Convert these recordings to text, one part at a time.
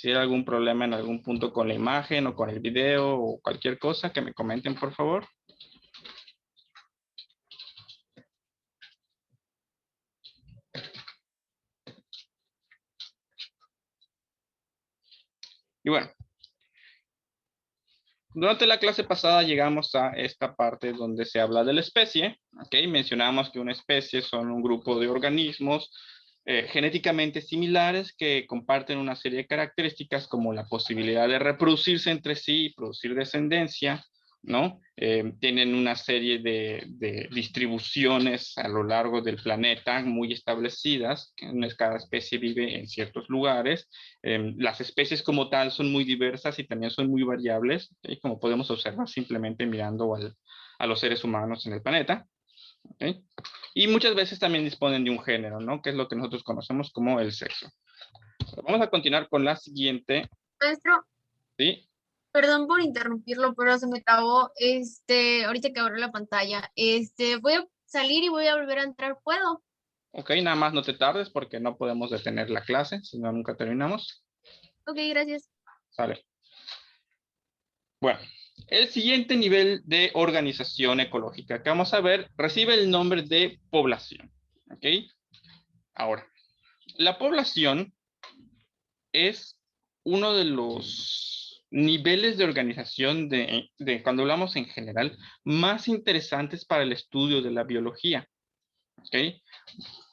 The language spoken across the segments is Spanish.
Si hay algún problema en algún punto con la imagen o con el video o cualquier cosa, que me comenten, por favor. Y bueno, durante la clase pasada llegamos a esta parte donde se habla de la especie. ¿Ok? Mencionamos que una especie son un grupo de organismos genéticamente similares que comparten una serie de características como la posibilidad de reproducirse entre sí y producir descendencia, ¿no? Tienen una serie de distribuciones a lo largo del planeta muy establecidas, que cada especie vive en ciertos lugares. Las especies como tal son muy diversas y también son muy variables, ¿okay? Como podemos observar simplemente mirando a los seres humanos en el planeta. ¿Okay? Y muchas veces también disponen de un género, ¿no? Que es lo que nosotros conocemos como el sexo. Vamos a continuar con la siguiente. Maestro, ¿Sí? perdón por interrumpirlo, pero se me trabó, ahorita que abro la pantalla, voy a salir y voy a volver a entrar, ¿puedo? Ok, nada más no te tardes porque no podemos detener la clase, si no nunca terminamos. Ok, gracias. Sale. Bueno, el siguiente nivel de organización ecológica que vamos a ver recibe el nombre de población. ¿Ok? Ahora, la población es uno de los niveles de organización de cuando hablamos en general más interesantes para el estudio de la biología. ¿Ok?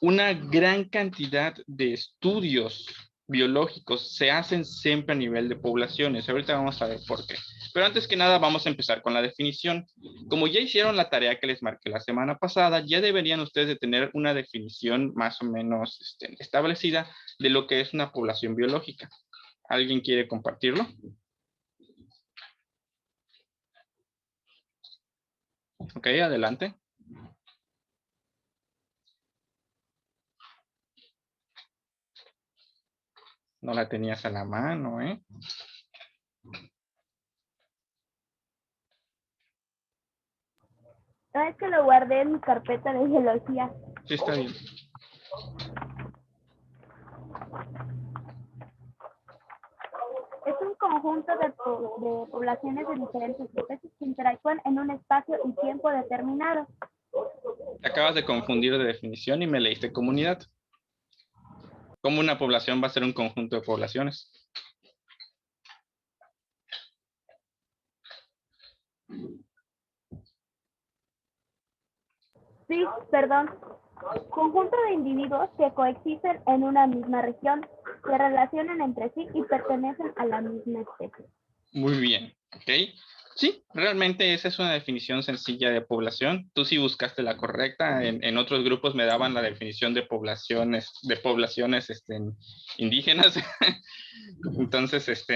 Una gran cantidad de estudios biológicos se hacen siempre a nivel de poblaciones. Ahorita vamos a ver por qué. Pero antes que nada vamos a empezar con la definición. Como ya hicieron la tarea que les marqué la semana pasada, ya deberían ustedes de tener una definición más o menos establecida de lo que es una población biológica. ¿Alguien quiere compartirlo? Ok, adelante. No la tenías a la mano, ¿eh? No, es que lo guardé en mi carpeta de biología. Sí, está bien. Es un conjunto de poblaciones de diferentes especies que interactúan en un espacio y tiempo determinado. Te acabas de confundir de definición y me leíste comunidad. ¿Cómo una población va a ser un conjunto de poblaciones? Sí, perdón. Conjunto de individuos que coexisten en una misma región, se relacionan entre sí y pertenecen a la misma especie. Muy bien, ¿ok? Sí, realmente esa es una definición sencilla de población. Tú sí buscaste la correcta. En otros grupos me daban la definición de poblaciones indígenas. Entonces,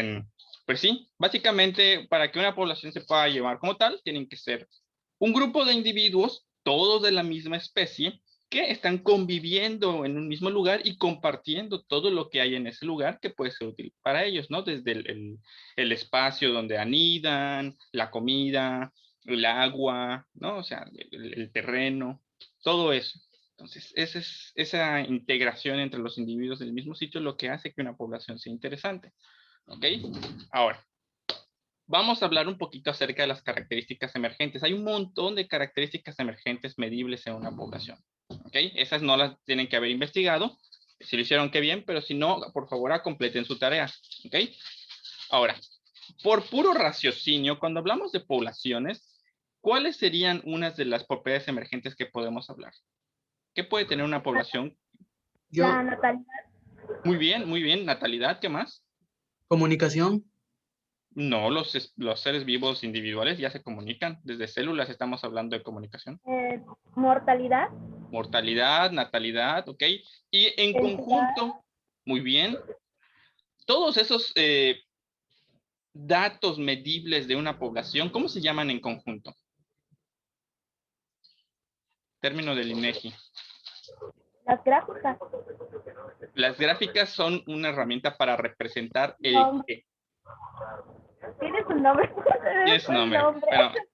pues sí, básicamente para que una población se pueda llevar como tal, tienen que ser un grupo de individuos, todos de la misma especie, que están conviviendo en un mismo lugar y compartiendo todo lo que hay en ese lugar que puede ser útil para ellos, ¿no? Desde el espacio donde anidan, la comida, el agua, ¿no? O sea, el terreno, todo eso. Entonces, esa integración entre los individuos del mismo sitio es lo que hace que una población sea interesante. ¿Ok? Ahora, vamos a hablar un poquito acerca de las características emergentes. Hay un montón de características emergentes medibles en una población. ¿Ok? Esas no las tienen que haber investigado. Si lo hicieron, qué bien, pero si no, por favor, completen su tarea. ¿Ok? Ahora, por puro raciocinio, cuando hablamos de poblaciones, ¿cuáles serían unas de las propiedades emergentes que podemos hablar? ¿Qué puede tener una población? La natalidad. Muy bien, natalidad, ¿qué más? Comunicación, No, los seres vivos individuales ya se comunican. Desde células estamos hablando de comunicación. Mortalidad. Mortalidad, natalidad, ¿ok? Y en Densidad. conjunto, muy bien. Todos esos datos medibles de una población, ¿cómo se llaman en conjunto? Término del INEGI. Las gráficas. Las gráficas son una herramienta para representar el No. qué. Tiene su nombre. Tiene su nombre.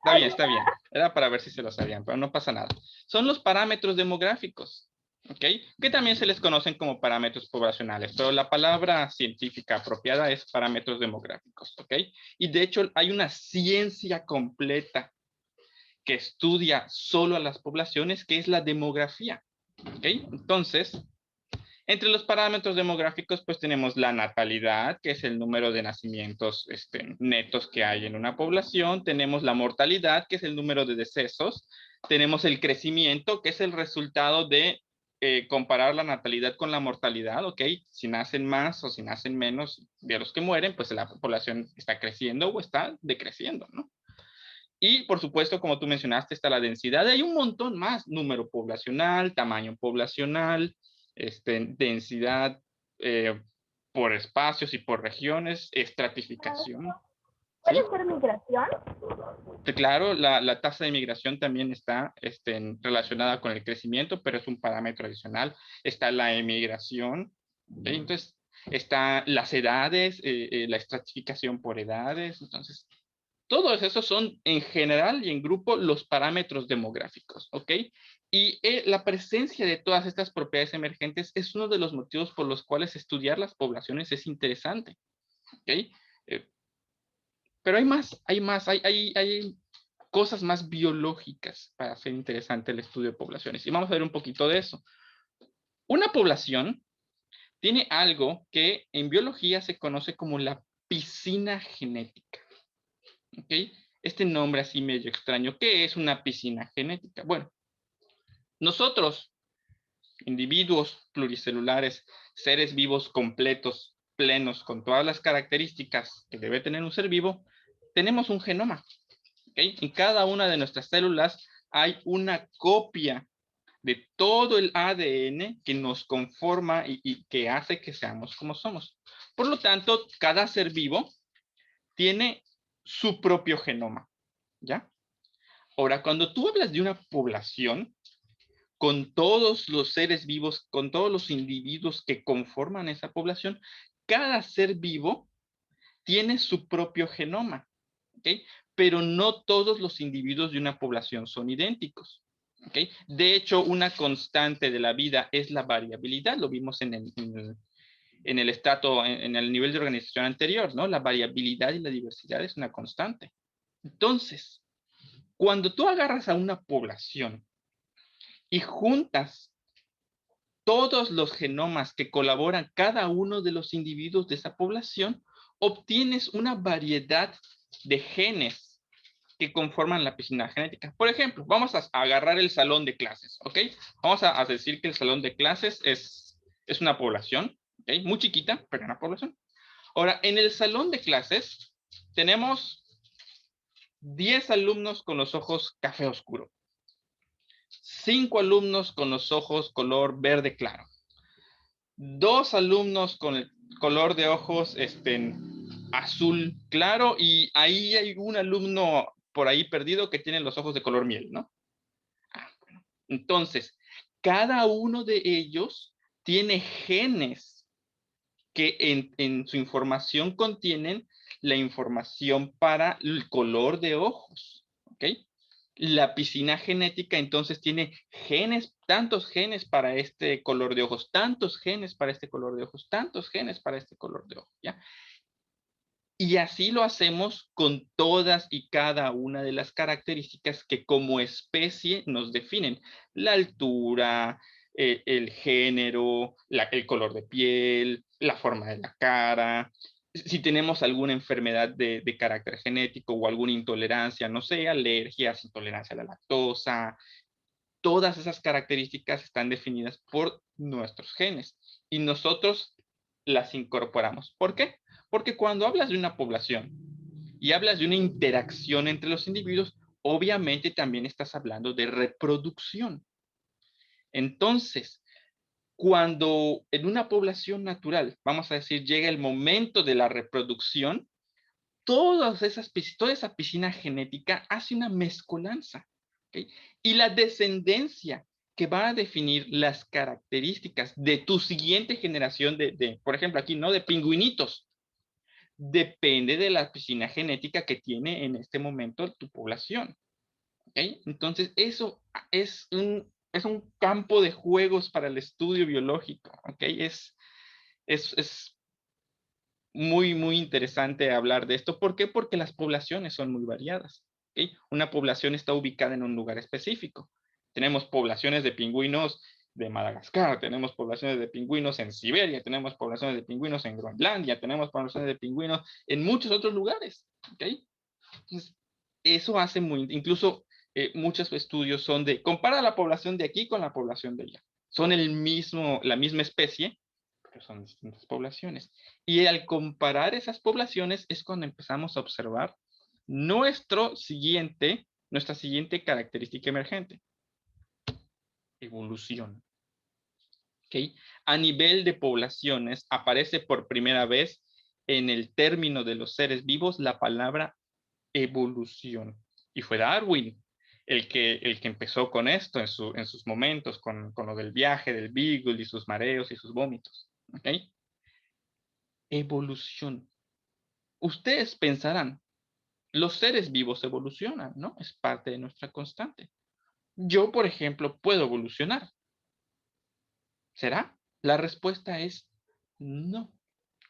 Bueno, está bien. Era para ver si se lo sabían, pero no pasa nada. Son los parámetros demográficos. ¿ok? Que también se les conocen como parámetros poblacionales, pero la palabra científica apropiada es parámetros demográficos, ¿ok? Y de hecho hay una ciencia completa que estudia solo a las poblaciones, que es la demografía, ¿ok? Entonces, entre los parámetros demográficos, pues tenemos la natalidad, que es el número de nacimientos netos que hay en una población. Tenemos la mortalidad, que es el número de decesos. Tenemos el crecimiento, que es el resultado de comparar la natalidad con la mortalidad, ¿ok? Si nacen más o si nacen menos de los que mueren, pues la población está creciendo o está decreciendo, ¿no? Y por supuesto, como tú mencionaste, está la densidad. Hay un montón más, número poblacional, tamaño poblacional, densidad eh, por espacios y por regiones, estratificación. ¿Puede ¿Sí? ser migración? Claro, la tasa de migración también está relacionada con el crecimiento, pero es un parámetro adicional. Está la emigración, ¿sí? Entonces, está las edades, la estratificación por edades. Entonces, todos esos son en general y en grupo los parámetros demográficos, ¿ok? Y la presencia de todas estas propiedades emergentes es uno de los motivos por los cuales estudiar las poblaciones es interesante, ¿ok? Pero hay cosas más biológicas para hacer interesante el estudio de poblaciones. Y vamos a ver un poquito de eso. Una población tiene algo que en biología se conoce como la piscina genética. ¿Ok? Este nombre así medio extraño. ¿Qué es una piscina genética? Bueno, nosotros, individuos pluricelulares, seres vivos completos, plenos, con todas las características que debe tener un ser vivo, tenemos un genoma. ¿Ok? En cada una de nuestras células hay una copia de todo el ADN que nos conforma y que hace que seamos como somos. Por lo tanto, cada ser vivo tiene su propio genoma, ¿ya? Ahora, cuando tú hablas de una población, con todos los seres vivos, con todos los individuos que conforman esa población, cada ser vivo tiene su propio genoma, ¿ok? Pero no todos los individuos de una población son idénticos, ¿ok? De hecho, una constante de la vida es la variabilidad, lo vimos en el estrato, en el nivel de organización anterior, ¿no? La variabilidad y la diversidad es una constante. Entonces, cuando tú agarras a una población y juntas todos los genomas que colaboran cada uno de los individuos de esa población, obtienes una variedad de genes que conforman la piscina genética. Por ejemplo, vamos a agarrar el salón de clases, ¿ok? Vamos a decir que el salón de clases es una población, ¿ok? Muy chiquita, pero una población. Ahora, en el salón de clases tenemos 10 alumnos con los ojos café oscuro, 5 alumnos con los ojos color verde claro, 2 alumnos con el color de ojos azul claro y ahí hay un alumno por ahí perdido que tiene los ojos de color miel, ¿no? Bueno. Entonces, cada uno de ellos tiene genes que en su información contienen la información para el color de ojos, ¿ok? La piscina genética entonces tiene genes, tantos genes para este color de ojos, tantos genes para este color de ojos, tantos genes para este color de ojos, ¿ya? Y así lo hacemos con todas y cada una de las características que como especie nos definen. La altura, el género, el color de piel, la forma de la cara. Si tenemos alguna enfermedad de carácter genético o alguna intolerancia, no sé, alergias, intolerancia a la lactosa, todas esas características están definidas por nuestros genes y nosotros las incorporamos. ¿Por qué? Porque cuando hablas de una población y hablas de una interacción entre los individuos, obviamente también estás hablando de reproducción. Entonces, cuando en una población natural, vamos a decir, llega el momento de la reproducción, toda esa piscina genética hace una mezcolanza. ¿Okay? Y la descendencia que va a definir las características de tu siguiente generación por ejemplo, aquí, ¿no? De pingüinitos, depende de la piscina genética que tiene en este momento tu población. ¿Okay? Entonces, eso es es un campo de juegos para el estudio biológico, ¿ok? Es muy, muy interesante hablar de esto. ¿Por qué? Porque las poblaciones son muy variadas, ¿ok? Una población está ubicada en un lugar específico. Tenemos poblaciones de pingüinos de Madagascar, tenemos poblaciones de pingüinos en Siberia, tenemos poblaciones de pingüinos en Groenlandia, tenemos poblaciones de pingüinos en muchos otros lugares, ¿ok? Entonces, eso hace muy, incluso muchos estudios son de, compara la población de aquí con la población de allá. Son la misma especie, pero son distintas poblaciones. Y al comparar esas poblaciones es cuando empezamos a observar nuestra siguiente característica emergente, evolución. ¿Okay? A nivel de poblaciones aparece por primera vez en el término de los seres vivos la palabra evolución. Y fue Darwin el que empezó con esto en sus momentos, con lo del viaje del Beagle y sus mareos y sus vómitos. ¿Okay? Evolución. Ustedes pensarán, los seres vivos evolucionan, ¿no? Es parte de nuestra constante. Yo, por ejemplo, puedo evolucionar. ¿Será? La respuesta es no.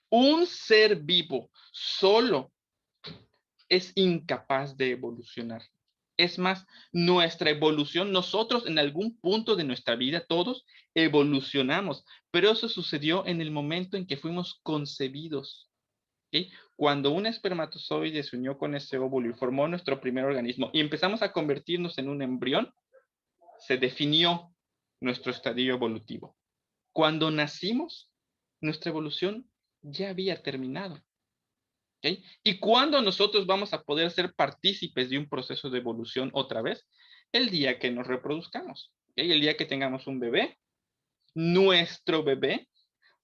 Un ser vivo solo es incapaz de evolucionar. Es más, nuestra evolución, nosotros en algún punto de nuestra vida, todos evolucionamos, pero eso sucedió en el momento en que fuimos concebidos. ¿Okay? Cuando un espermatozoide se unió con ese óvulo y formó nuestro primer organismo y empezamos a convertirnos en un embrión, se definió nuestro estadio evolutivo. Cuando nacimos, nuestra evolución ya había terminado. ¿Okay? ¿Y cuándo nosotros vamos a poder ser partícipes de un proceso de evolución otra vez? El día que nos reproduzcamos. ¿Okay? El día que tengamos un bebé, nuestro bebé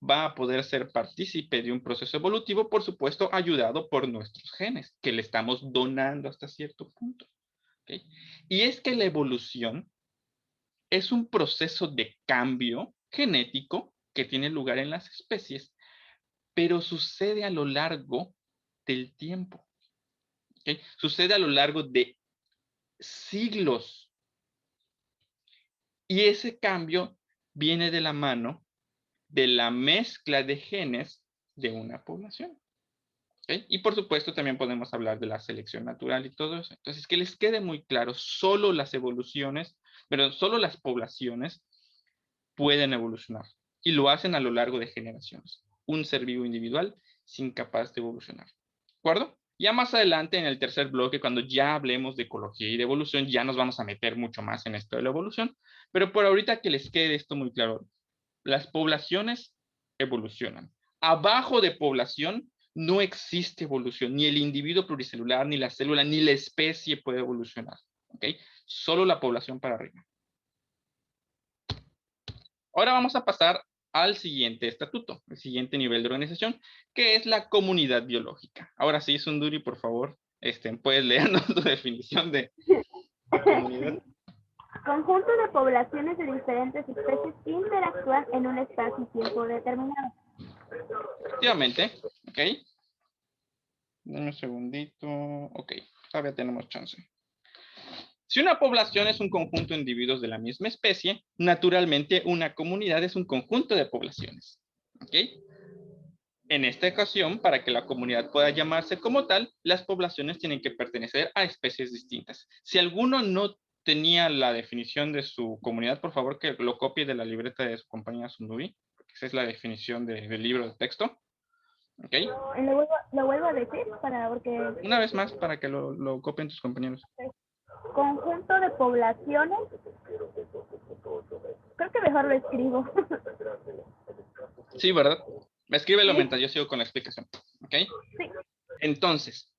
va a poder ser partícipe de un proceso evolutivo, por supuesto, ayudado por nuestros genes, que le estamos donando hasta cierto punto. ¿Okay? Y es que la evolución es un proceso de cambio genético que tiene lugar en las especies, pero sucede a lo largo del tiempo. ¿Okay? Sucede a lo largo de siglos. Y ese cambio viene de la mano de la mezcla de genes de una población. ¿Okay? Y por supuesto también podemos hablar de la selección natural y todo eso. Entonces, que les quede muy claro, solo las evoluciones, pero solo las poblaciones pueden evolucionar. Y lo hacen a lo largo de generaciones. Un ser vivo individual es incapaz de evolucionar. ¿De acuerdo? Ya más adelante en el tercer bloque, cuando ya hablemos de ecología y de evolución, ya nos vamos a meter mucho más en esto de la evolución. Pero por ahorita que les quede esto muy claro, las poblaciones evolucionan. Abajo de población no existe evolución, ni el individuo pluricelular, ni la célula, ni la especie puede evolucionar. ¿Ok? Solo la población para arriba. Ahora vamos a pasar al siguiente estatuto, el siguiente nivel de organización, que es la comunidad biológica. Ahora sí, Sunduri, por favor, puedes leernos tu definición de comunidad. Conjunto de poblaciones de diferentes especies que interactúan en un espacio y tiempo determinado. Efectivamente, ok. Dame un segundito. Ok, todavía tenemos chance. Si una población es un conjunto de individuos de la misma especie, naturalmente una comunidad es un conjunto de poblaciones. ¿Ok? En esta ocasión, para que la comunidad pueda llamarse como tal, las poblaciones tienen que pertenecer a especies distintas. Si alguno no tenía la definición de su comunidad, por favor que lo copie de la libreta de su compañera Sunduri, porque esa es la definición del libro de texto. ¿Ok? Lo vuelvo a decir porque... Una vez más para que lo copien tus compañeros. Conjunto de poblaciones. Creo que mejor lo escribo. Sí, ¿verdad? Escríbelo Sí. mientras yo sigo con la explicación. ¿Ok? Sí. Entonces,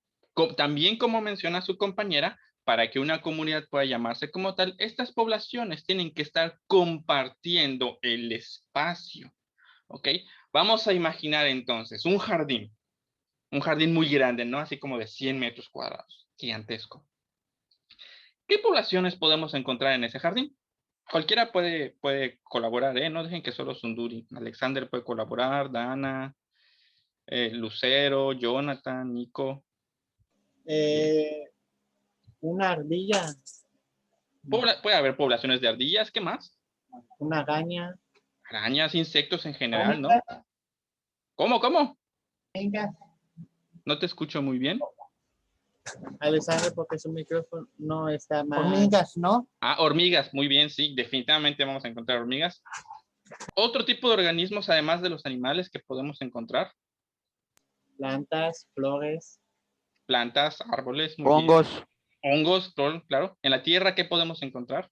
también como menciona su compañera, para que una comunidad pueda llamarse como tal, estas poblaciones tienen que estar compartiendo el espacio. ¿Ok? Vamos a imaginar entonces un jardín muy grande, ¿no? Así como de 100 metros cuadrados, gigantesco. ¿Qué poblaciones podemos encontrar en ese jardín? Cualquiera puede colaborar, ¿eh? No dejen que solo Sunduri. Alexander puede colaborar, Dana, Lucero, Jonathan, Nico. Una ardilla Puede haber poblaciones de ardillas, ¿qué más? Una araña. Arañas, insectos en general, ¿no? Hormigas. ¿Cómo? Hormigas. No te escucho muy bien. Alessandro, porque su micrófono no está mal. Hormigas, ¿no? Ah, hormigas, muy bien, sí, definitivamente vamos a encontrar hormigas. Otro tipo de organismos, además de los animales, que podemos encontrar. Plantas, flores. Plantas, árboles, muy Hongos. bien. Hongos, claro. En la tierra, ¿qué podemos encontrar?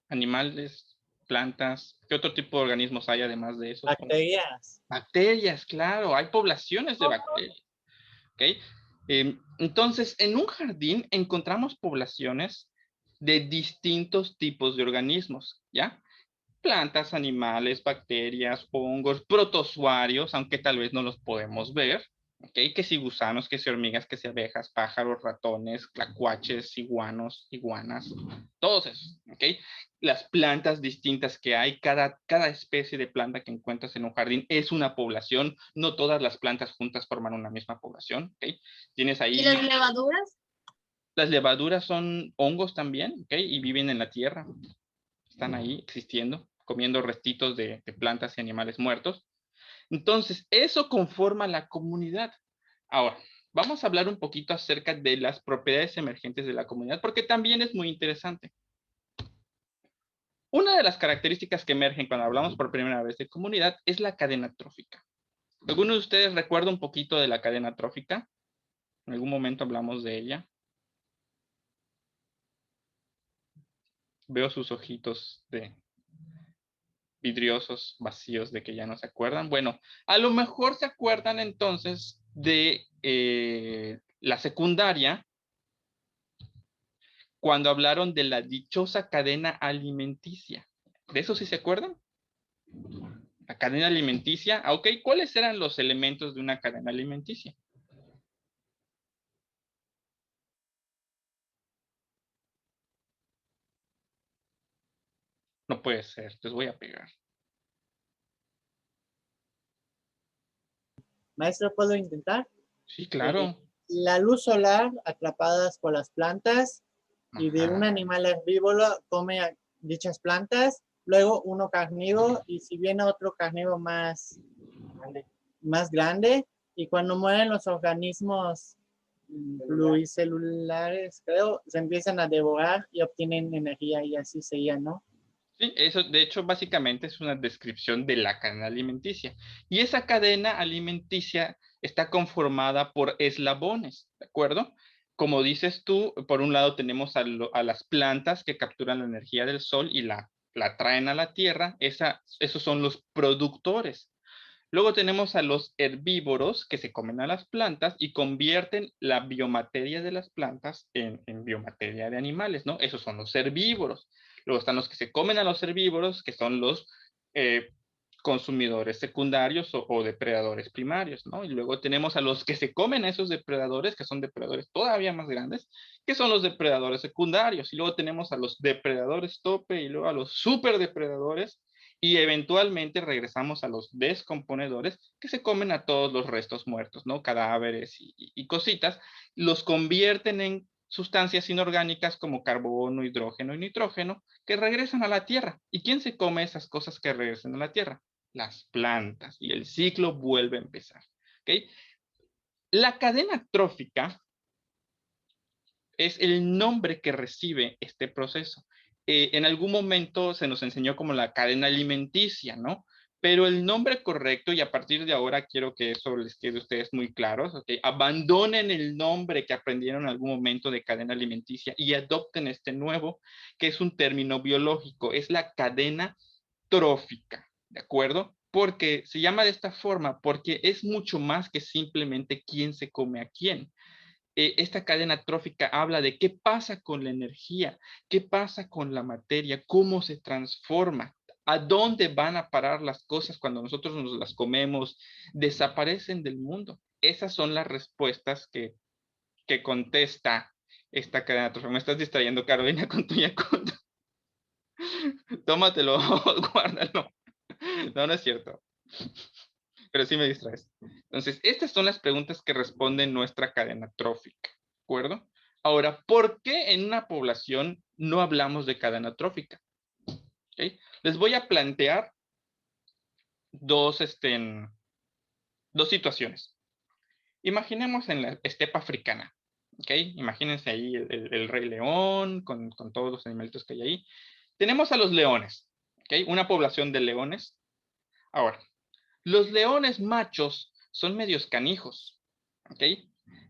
Animales, plantas. ¿Qué otro tipo de organismos hay además de esos? Bacterias. Bacterias, claro. Hay poblaciones de bacterias. ¿Ok? Entonces, en un jardín encontramos poblaciones de distintos tipos de organismos, ¿ya? Plantas, animales, bacterias, hongos, protozoarios, aunque tal vez no los podemos ver, ¿ok? Que si gusanos, que si hormigas, que si abejas, pájaros, ratones, tlacuaches, iguanas, todos esos, ¿ok? Las plantas distintas que hay, cada especie de planta que encuentras en un jardín es una población, no todas las plantas juntas forman una misma población, ¿ok? Tienes ahí... ¿Y las levaduras? Las levaduras son hongos también, ¿ok? Y viven en la tierra, están ahí existiendo, comiendo restitos de plantas y animales muertos. Entonces, eso conforma la comunidad. Ahora, vamos a hablar un poquito acerca de las propiedades emergentes de la comunidad, porque también es muy interesante. Una de las características que emergen cuando hablamos por primera vez de comunidad es la cadena trófica. ¿Alguno de ustedes recuerda un poquito de la cadena trófica? En algún momento hablamos de ella. Veo sus ojitos de vidriosos, vacíos, de que ya no se acuerdan. Bueno, a lo mejor se acuerdan entonces de la secundaria, cuando hablaron de la dichosa cadena alimenticia. ¿De eso sí se acuerdan? La cadena alimenticia. Ah, ok, ¿cuáles eran los elementos de una cadena alimenticia? No puede ser, les voy a pegar. Maestro, ¿puedo intentar? Sí, claro. La luz solar atrapadas por las plantas y de un Ajá. animal herbívoro come a dichas plantas, luego uno carnívoro y si viene otro carnívoro más grande y cuando mueren los organismos pluricelulares, creo, se empiezan a devorar y obtienen energía y así sería, ¿no? Sí, eso de hecho básicamente es una descripción de la cadena alimenticia. Y esa cadena alimenticia está conformada por eslabones, ¿de acuerdo? Como dices tú, por un lado tenemos a las plantas que capturan la energía del sol y la traen a la tierra. Esos son los productores. Luego tenemos a los herbívoros que se comen a las plantas y convierten la biomateria de las plantas en biomateria de animales, ¿no? Esos son los herbívoros. Luego están los que se comen a los herbívoros, que son los consumidores secundarios o depredadores primarios, ¿no? Y luego tenemos a los que se comen a esos depredadores, que son depredadores todavía más grandes, que son los depredadores secundarios. Y luego tenemos a los depredadores tope y luego a los superdepredadores. Y eventualmente regresamos a los descomponedores que se comen a todos los restos muertos, ¿no? Cadáveres y cositas, los convierten en sustancias inorgánicas como carbono, hidrógeno y nitrógeno que regresan a la tierra. ¿Y quién se come esas cosas que regresan a la tierra? Las plantas. Y el ciclo vuelve a empezar. ¿Ok? La cadena trófica es el nombre que recibe este proceso. En algún momento se nos enseñó como la cadena alimenticia, ¿no? Pero el nombre correcto, y a partir de ahora quiero que eso les quede a ustedes muy claros, ¿ok? Abandonen el nombre que aprendieron en algún momento de cadena alimenticia y adopten este nuevo, que es un término biológico, es la cadena trófica, ¿de acuerdo? Porque se llama de esta forma, porque es mucho más que simplemente quién se come a quién. Esta cadena trófica habla de qué pasa con la energía, qué pasa con la materia, cómo se transforma, a dónde van a parar las cosas cuando nosotros nos las comemos, desaparecen del mundo. Esas son las respuestas que contesta esta cadena trófica. Me estás distrayendo, Carolina, con tu Yakult. Tómatelo, guárdalo. No, no es cierto. pero sí me distraes. Entonces, estas son las preguntas que responde nuestra cadena trófica, ¿de acuerdo? Ahora, ¿por qué en una población no hablamos de cadena trófica? ¿Okay? Les voy a plantear dos situaciones. Imaginemos en la estepa africana, ¿ok? Imagínense ahí el rey león con todos los animalitos que hay ahí. Tenemos a los leones, ¿ok? Una población de leones. Ahora, los leones machos son medios canijos, ¿ok?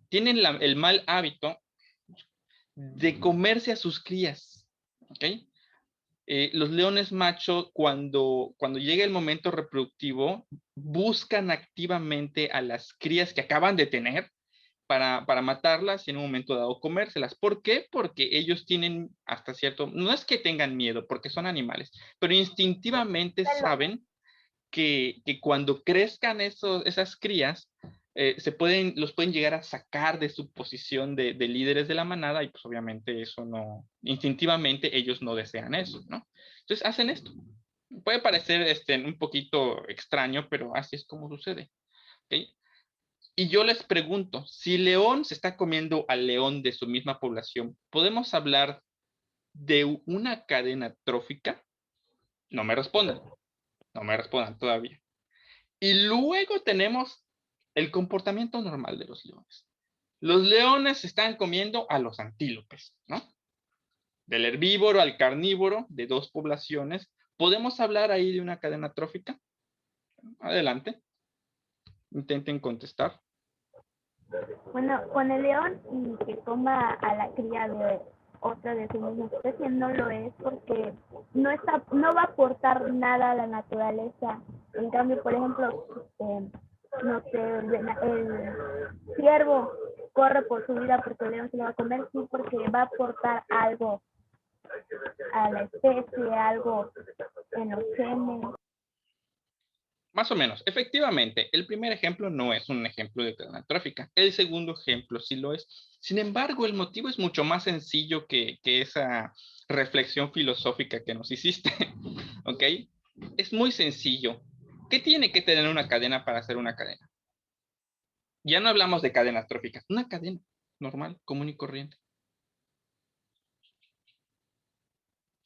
Tienen el mal hábito de comerse a sus crías, ¿ok? Los leones machos, cuando llega el momento reproductivo, buscan activamente a las crías que acaban de tener para matarlas y en un momento dado comérselas. ¿Por qué? Porque ellos tienen hasta cierto, no es que tengan miedo, porque son animales, pero instintivamente saben que cuando crezcan esas crías, los pueden llegar a sacar de su posición de líderes de la manada y pues obviamente eso no, instintivamente ellos no desean eso, ¿no? Entonces hacen esto. Puede parecer un poquito extraño, pero así es como sucede. ¿Okay? Y yo les pregunto, si león se está comiendo al león de su misma población, ¿podemos hablar de una cadena trófica? No me respondan todavía. Y luego tenemos el comportamiento normal de los leones. Los leones están comiendo a los antílopes, ¿no? Del herbívoro al carnívoro de dos poblaciones. ¿Podemos hablar ahí de una cadena trófica? Adelante. Intenten contestar. Bueno, con el león y que coma a la cría de otra de su misma especie no lo es porque no va a aportar nada a la naturaleza. En cambio, por ejemplo, no sé, el ciervo corre por su vida porque el león se lo va a comer, sí, porque va a aportar algo a la especie, algo en los genes. Más o menos. Efectivamente, el primer ejemplo no es un ejemplo de cadena trófica. El segundo ejemplo sí lo es. Sin embargo, el motivo es mucho más sencillo que esa reflexión filosófica que nos hiciste. ¿Ok? Es muy sencillo. ¿Qué tiene que tener una cadena para hacer una cadena? Ya no hablamos de cadenas tróficas. Una cadena normal, común y corriente.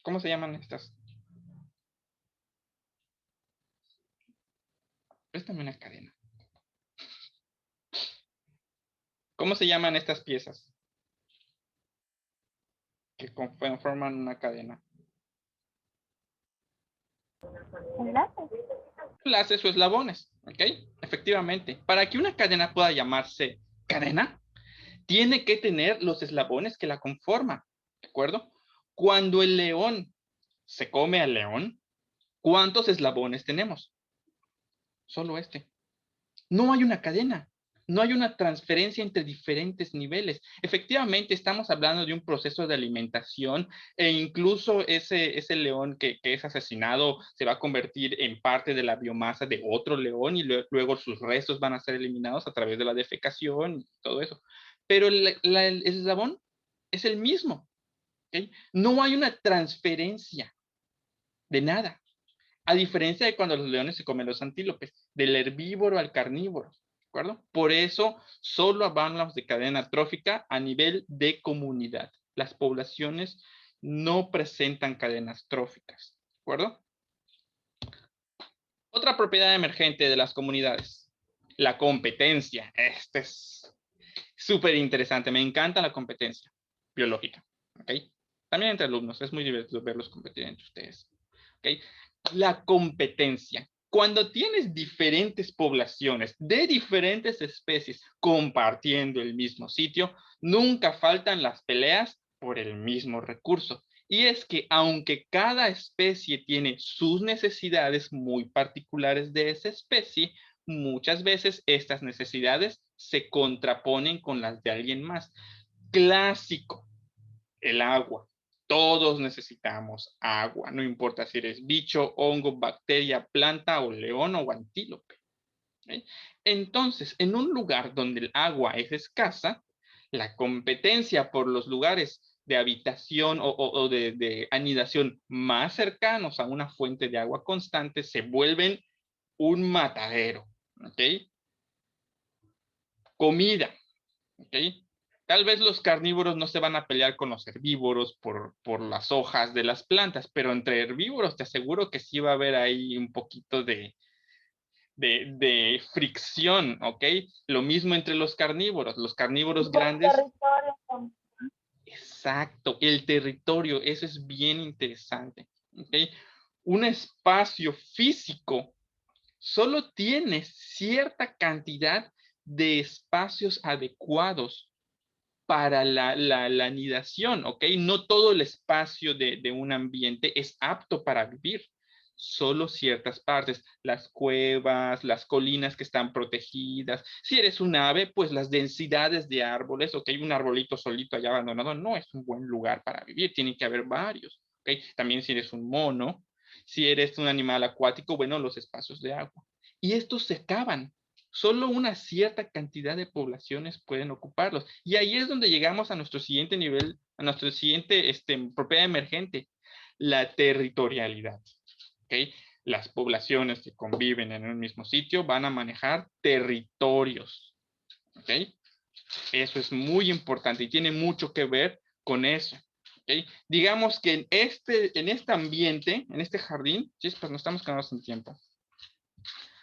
¿Cómo se llaman estas? Préstame una cadena. ¿Cómo se llaman estas piezas que conforman una cadena? Enlaces. Enlaces o eslabones, ¿ok? Efectivamente, para que una cadena pueda llamarse cadena, tiene que tener los eslabones que la conforman, ¿de acuerdo? Cuando el león se come al león, ¿cuántos eslabones tenemos? Solo este. No hay una cadena, no hay una transferencia entre diferentes niveles. Efectivamente, estamos hablando de un proceso de alimentación e incluso ese león que es asesinado se va a convertir en parte de la biomasa de otro león y luego sus restos van a ser eliminados a través de la defecación y todo eso. Pero el eslabón es el mismo. ¿Okay? No hay una transferencia de nada. A diferencia de cuando los leones se comen los antílopes, del herbívoro al carnívoro, ¿de acuerdo? Por eso solo hablamos de cadena trófica a nivel de comunidad. Las poblaciones no presentan cadenas tróficas, ¿de acuerdo? Otra propiedad emergente de las comunidades, la competencia. Este es súper interesante, me encanta la competencia biológica, ¿ok? También entre alumnos, es muy divertido verlos competir entre ustedes, ¿ok? La competencia. Cuando tienes diferentes poblaciones de diferentes especies compartiendo el mismo sitio, nunca faltan las peleas por el mismo recurso. Y es que aunque cada especie tiene sus necesidades muy particulares de esa especie, muchas veces estas necesidades se contraponen con las de alguien más. Clásico, el agua. Todos necesitamos agua, no importa si eres bicho, hongo, bacteria, planta o león o antílope. ¿Okay? Entonces, en un lugar donde el agua es escasa, la competencia por los lugares de habitación o de anidación más cercanos a una fuente de agua constante se vuelven un matadero. ¿ok? Comida, ¿ok? Tal vez los carnívoros no se van a pelear con los herbívoros por las hojas de las plantas, pero entre herbívoros te aseguro que sí va a haber ahí un poquito de fricción, ¿ok? Lo mismo entre los carnívoros Por grandes. territorio también. Exacto, el territorio, eso es bien interesante, ¿ok? Un espacio físico solo tiene cierta cantidad de espacios adecuados para la anidación, ¿ok? No todo el espacio de un ambiente es apto para vivir, solo ciertas partes, las cuevas, las colinas que están protegidas. Si eres un ave, pues las densidades de árboles, ¿ok? Un arbolito solito allá abandonado no es un buen lugar para vivir, tiene que haber varios, ¿ok? También si eres un mono, si eres un animal acuático, bueno, los espacios de agua. Y estos se acaban. Solo una cierta cantidad de poblaciones pueden ocuparlos. Y ahí es donde llegamos a nuestro siguiente nivel, a nuestro siguiente propiedad emergente, la territorialidad. ¿Okay? Las poblaciones que conviven en un mismo sitio van a manejar territorios. ¿Okay? Eso es muy importante y tiene mucho que ver con eso. ¿Okay? Digamos que en este ambiente, en este jardín, chispas, no estamos quedando sin tiempo.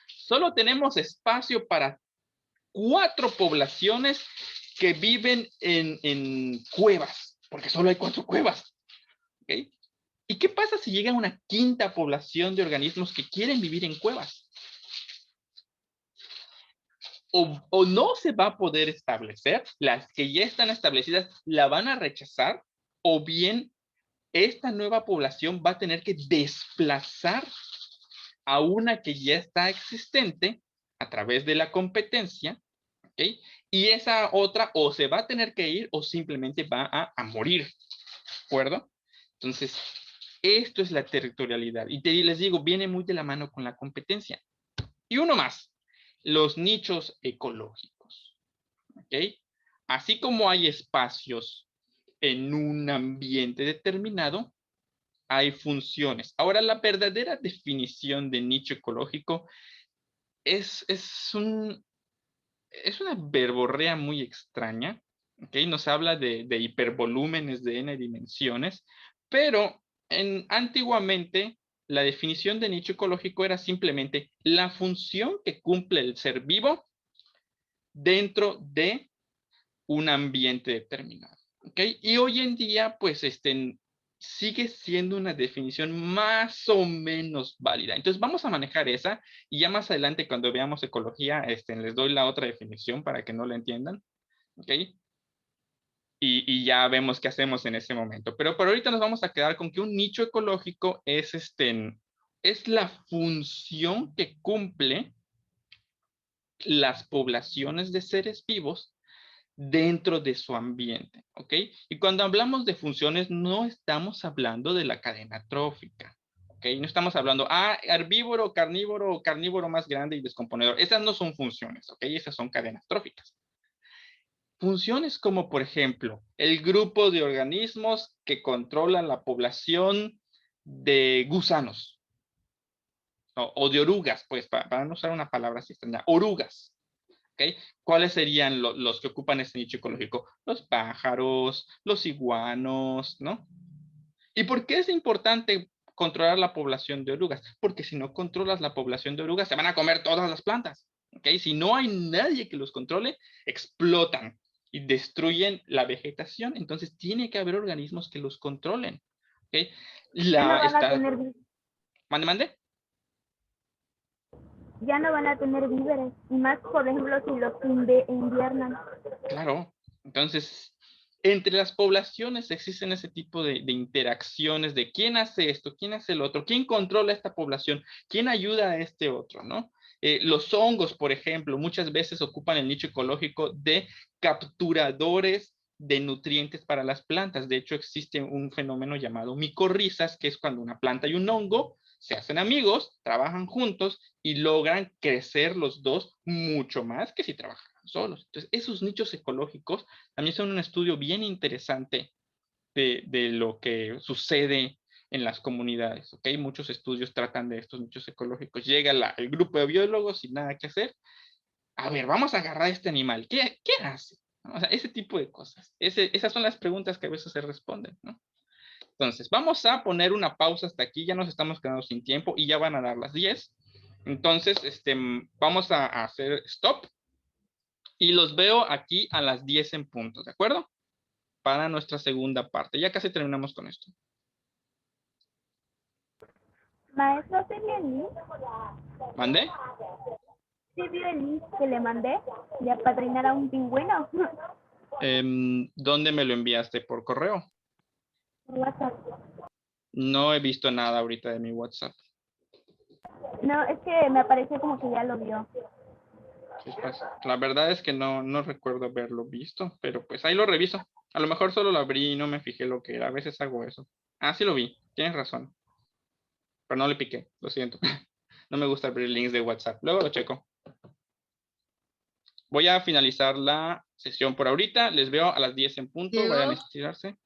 Solo tenemos espacio para 4 poblaciones que viven en cuevas, porque solo hay 4 cuevas. ¿Okay? ¿Y qué pasa si llega una quinta población de organismos que quieren vivir en cuevas? O no se va a poder establecer, las que ya están establecidas la van a rechazar, o bien esta nueva población va a tener que desplazar a una que ya está existente a través de la competencia, ¿ok? Y esa otra o se va a tener que ir o simplemente va a morir, ¿de acuerdo? Entonces, esto es la territorialidad. Y les digo, viene muy de la mano con la competencia. Y uno más, los nichos ecológicos, ¿ok? Así como hay espacios en un ambiente determinado, hay funciones. Ahora, la verdadera definición de nicho ecológico es una verborrea muy extraña, ¿ok? Nos habla de hipervolúmenes de n dimensiones, pero antiguamente la definición de nicho ecológico era simplemente la función que cumple el ser vivo dentro de un ambiente determinado, ¿ok? Y hoy en día, pues, sigue siendo una definición más o menos válida. Entonces vamos a manejar esa y ya más adelante cuando veamos ecología, les doy la otra definición para que no la entiendan, ¿ok? Y ya vemos qué hacemos en ese momento. Pero por ahorita nos vamos a quedar con que un nicho ecológico es la función que cumple las poblaciones de seres vivos dentro de su ambiente, ¿ok? Y cuando hablamos de funciones, no estamos hablando de la cadena trófica, ¿ok? No estamos hablando, herbívoro, carnívoro más grande y descomponedor. Esas no son funciones, ¿ok? Esas son cadenas tróficas. Funciones como, por ejemplo, el grupo de organismos que controlan la población de gusanos, o de orugas, pues, para no usar una palabra así extraña, orugas. ¿Okay? ¿Cuáles serían los que ocupan ese nicho ecológico? Los pájaros, los iguanos, ¿no? ¿Y por qué es importante controlar la población de orugas? Porque si no controlas la población de orugas, se van a comer todas las plantas. ¿Ok? Si no hay nadie que los controle, explotan y destruyen la vegetación. Entonces tiene que haber organismos que los controlen. ¿Ok? Ya no van a tener, ¿Mande, mande? ya no van a tener víveres, y más, por ejemplo, si los inviernan. Claro. Entonces, entre las poblaciones existen ese tipo de interacciones de quién hace esto, quién hace el otro, quién controla esta población, quién ayuda a este otro, ¿no? Los hongos, por ejemplo, muchas veces ocupan el nicho ecológico de capturadores de nutrientes para las plantas. De hecho, existe un fenómeno llamado micorrizas, que es cuando una planta y un hongo se hacen amigos, trabajan juntos y logran crecer los dos mucho más que si trabajan solos. Entonces, esos nichos ecológicos también son un estudio bien interesante de lo que sucede en las comunidades, ¿ok? Muchos estudios tratan de estos nichos ecológicos. Llega el grupo de biólogos sin nada que hacer. A ver, vamos a agarrar a este animal. ¿Qué hace? O sea, ese tipo de cosas. Esas son las preguntas que a veces se responden, ¿no? Entonces, vamos a poner una pausa hasta aquí. Ya nos estamos quedando sin tiempo y ya van a dar las 10. Entonces, vamos a hacer stop. Y los veo aquí a las 10 en punto, ¿de acuerdo? Para nuestra segunda parte. Ya casi terminamos con esto. Maestro, ¿sí vio el link? ¿Mandé? ¿Sí vio el link que le mandé de apadrinar a un pingüino? ¿Dónde me lo enviaste? ¿Por correo? Por WhatsApp. No he visto nada ahorita de mi WhatsApp. No, es que me apareció como que ya lo vio. La verdad es que no recuerdo haberlo visto, pero pues ahí lo reviso. A lo mejor solo lo abrí y no me fijé lo que era. A veces hago eso. Ah, sí lo vi. Tienes razón. Pero no le piqué. Lo siento. No me gusta abrir links de WhatsApp. Luego lo checo. Voy a finalizar la sesión por ahorita. Les veo a las 10 en punto. Diego. Vayan a estirarse.